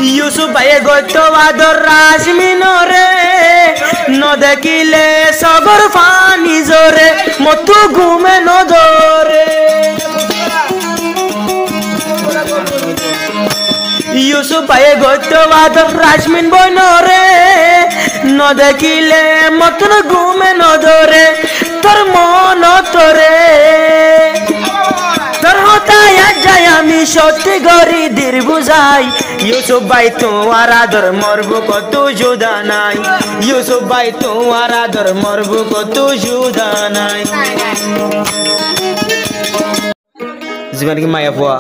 ইউসুফ ভাইয়ে গত্যবাদর রাজমিনরে ন দেখিলে সগর ফানি জোরে মতু ঘুমে নদরে ইউসুফ ভাইয়ে গত্যবাদর রাজমিন বইনরে ন দেখিলে মতন ঘুমে নদরে তোর মন তোরে তোর হতায় যাই আমি সত্যি গরি দীর বুঝাই ইউসুফ ভাই তোমার আদর মরব কত জুদা নাই ইউসুফ ভাই তোমার আদর মরব কত জুদা নাই জীবন কি মায়া ফুয়া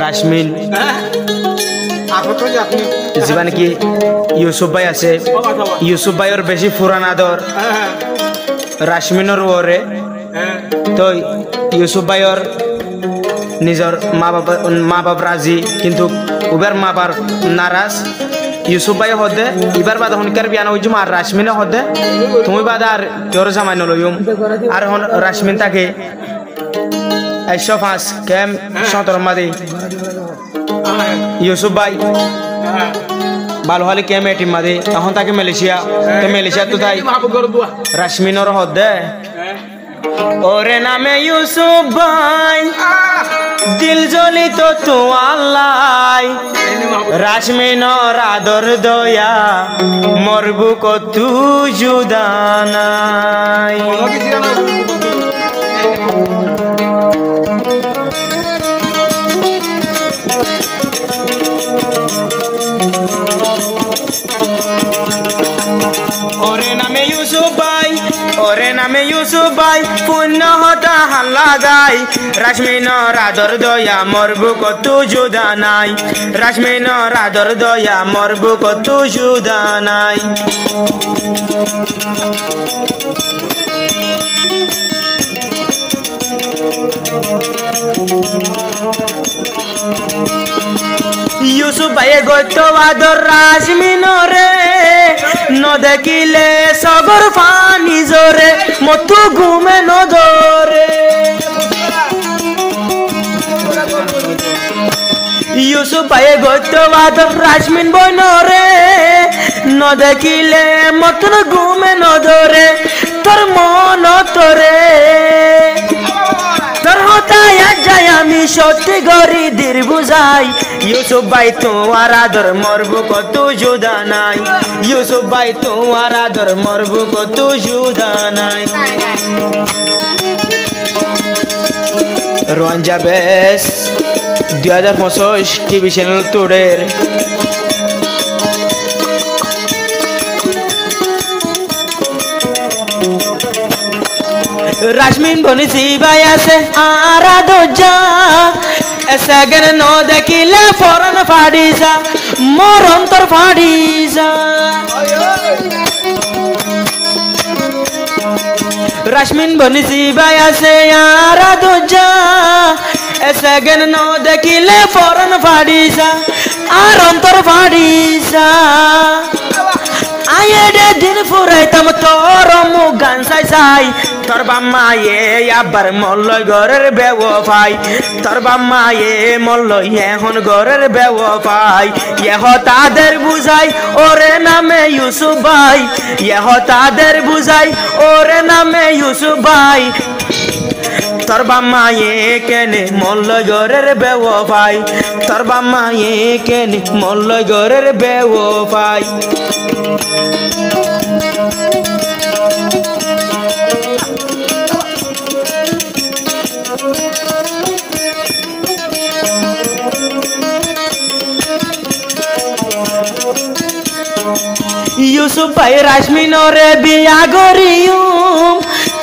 রাশমিন জীবন কি ইউসুফ ভাই আছে ইউসুফ ভাইয়ের বেশি ফুরান আদর রাশমিনের ওরে তো ইউসুফ ভাইয়ের নিজের মা বাপ রাজি কিন্তু উবের মা বাপ নারাজ ইউসুফ ভাই হদে এবার বাদ হনকার বিয়ান হইজুম আর রাশমিনে হদে তুমি বাদ আর তোর জামাই নলইম আর হন রাশমিন তাকে 105 কেম 17 মাদি ইউসুফ ভাই ভালো হলে কেম এটি মাদি তখন তাকে মালয়েশিয়া তো তাই রাশমিনের হদে ওরে নামে ইউসুফ ভাই দিল জ্বলিত তো আল্লাহ রাশমিনর আদর দয়া মরবু কত জুদা নাই ওরে নামে ইউসুফ ভাই পুণ্য হতা হাল্লা গাই রাশমিনর আদর দয়া মরবু কত জুদা নাই রাশমিনর আদর দয়া মরবু কত জুদা নাই ইউসুফ ভাইয়ে গত্যবাদর রাশমিনরে ন দেখিলে সগর ফানি জোরে মতু ঘুমে নদরে ইউসুফ ভাইয়ে গত্যবাদর রাশমিন বইনরে ন দেখিলে মতন ঘুমে নদরে তোর মন তোরে তোর হতায় যাই আমি সত্যি গরি দীর বুঝাই ইউসুফ ভাই তোমার আদর মরবু কত জুদা নাই ইউসুফ ভাই তোমার আদর মরবু কত জুদা নাই রোয়াঞ্জা বেশ 2025 টিভি চ্যানেল তোড়ের রাশমিন বনিসি ভাই আছে আর দোজা এসেগেন ন দেখিলে ফরন ফাড়িসা মোর অন্তর ফাড়িসা রাশমিন বনিসি ভাই আছে আর দোজা এসেগেন ন দেখিলে ফরন ফাড়িসা আর অন্তর ফাড়িসা আয়েডে দিন ফুরাইতাম তোর মু গান সাই তোর বাম্মায়ে আবার মল্লয় ঘরের বেওফাই তোর বাম্মায়ে মল্লয় এখন ঘরের বেওফাই ইহ তাদের বুঝাই ওরে নামে ইউসুফ ভাই ইহ তাদের বুঝাই ওরে নামে ইউসুফ ভাই তোর বাম্মায়ে কেনে মল্লয় ঘরের বেওফাই তোর বাম্মায়ে কেনে মল্লয় ঘরের বেওফাই ইউসুফ ভাই রাশমিনরে বিয়া গরিয়ুম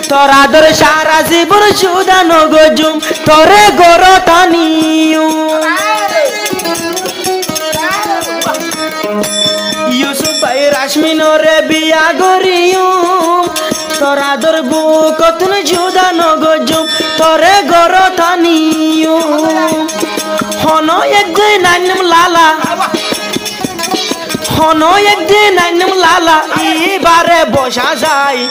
তোর আদর সারা জীবন সুদান গজুম তোরে গর টানিয়ুম ইউসুফ ভাই রাশমিনরে বিয়া গরিয়ুম তোর আদর বুক তুমি সুদান গজুম তোরে গর টানিয়ুম হন একদিন নাইনম লালা হন একদিন নাইনম লালা এবারে বসা যায়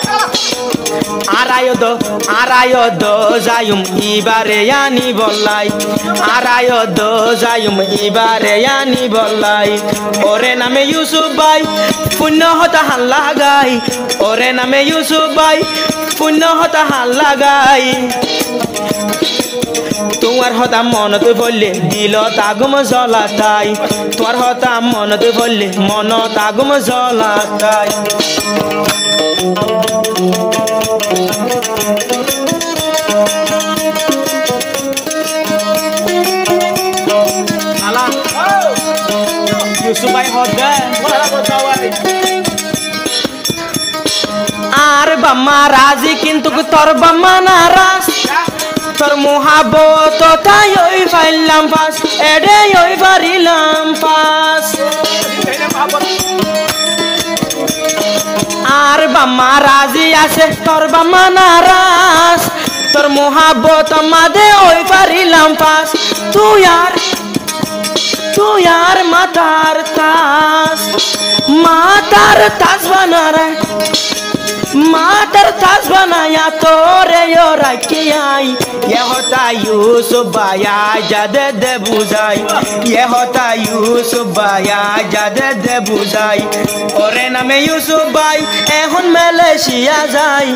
আরায় দো যায়ুম ইবারে আনি বললাই আরায় দো যায়ুম ইবারে আনি বললাই ওরে নামে ইউসুফ ভাই পুণ্য হতা হাল্লা গাই ওরে নামে ইউসুফ ভাই পুণ্য হতা হাল্লা গাই তোমার হতা মনত বললে দিল তাগুম জ্বলাতাই তোমার হতা মনত বললে মন তাগুম জ্বলাতাই ইউসুফ ভাই হদে আর বাম্মা রাজি কিন্তু তোর বাম্মা নারাজ তোর মোহাবত তাই ওই পাইলাম পাস এডে ওই পারিলাম পাস আর বাম্মা রাজি আছে তোর বাম্মা নারাজ তোর মোহাবত মাদে ওই পারিলাম পাস তুই আর মাতার তাস বানারে मातर तास बनाया तोरे यो रखियाई ये होता यूसुफ बाया जदे दे बुझाई ये होता यूसुफ बाया जदे दे बुझाई ओरे नामे यूसुफ भाई एहन मालয়েশিয়া যাই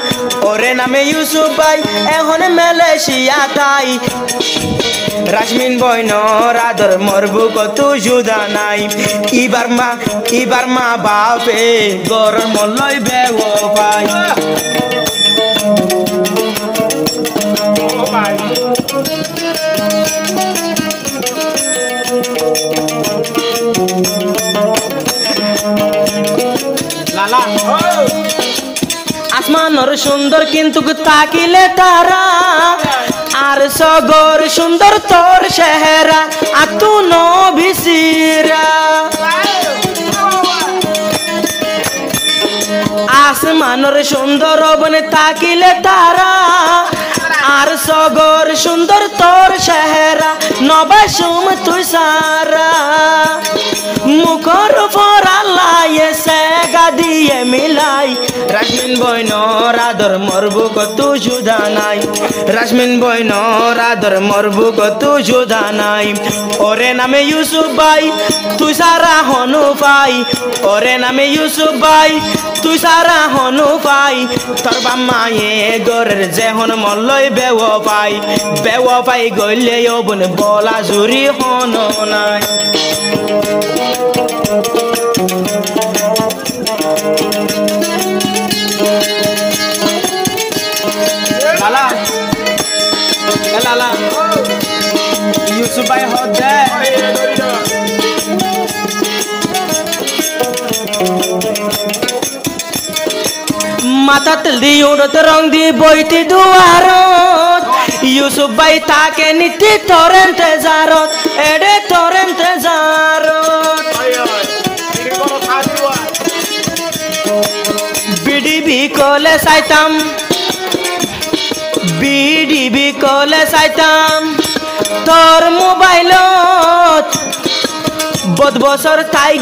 ओरे नामे यूसुफ भाई एहन मालয়েশিয়া তাই রাজমিন বইনর আদর মরবু কত জুদা নাই ইবার মা বাপে গর মলই বেও ভাই লালা আসমানর সুন্দর কিন্তু তাকিলে তারা আর সগর সুন্দর তোর চেহারা আতু নবিসিরা আসমানর সুন্দর বনে তাকিলে তারা আর সগর সুন্দর তোর চেহারা নবাসুম তুই সারা মুখর পর আল্লাহ এসে গাদিয়ে মিলাই রাজমিন বইনর আদর মরবু কত জুদা নাই রাজমিন বইনর আদর মরবু কত জুদা নাই ওরে নামে ইউসুফ ভাই তুই সারা হনু পাই ওরে নামে ইউসুফ ভাই তুই সারা হনু পাই তোর বাম্মায়ে গরের যেহন মল্লই বেও পাই গইলে ওবন বলা জুরি হন নাই লালা লালা ইউসুফ ভাই হদে মাথা তেল দি উড়ত রং দি বইটি দুয়ারত ইউসুফ ভাই তাকে নিতে তরেন্তে জারত এডে তরেন্তে জারত বিডিবি কলে চাইতাম তোর মোবাইলত বদ বছর তাই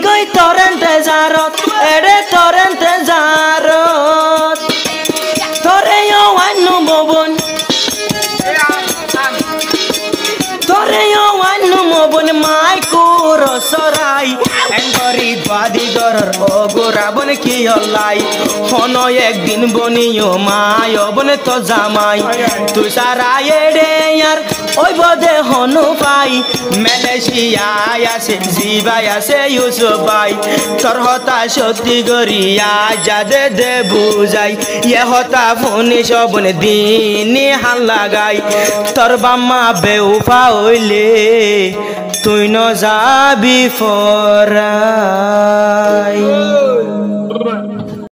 গই তরেন্তে জারত এডে তরেন্তে জারত তোরে আনু ববন তোরে আনু ববন মাই কুর সরাই এঙ্গরি বাদি দরর অগোরাবন কি হলাই হন একদিন বনিও মাই অবনে তো জামাই তুই সারা এডে আর ওই বদে হনু পাই মালয়েশিয়ায় আছে জিবাই আছে ইউসুফ ভাই তোর হতা সত্যি গরিয়া যাদে দে বুঝাই ইয়ে হতা ফোনে সবনে দিনে হাল লাগাই তোর বাম্মা বেউফা হইলে তুই ন যাবি ফরাই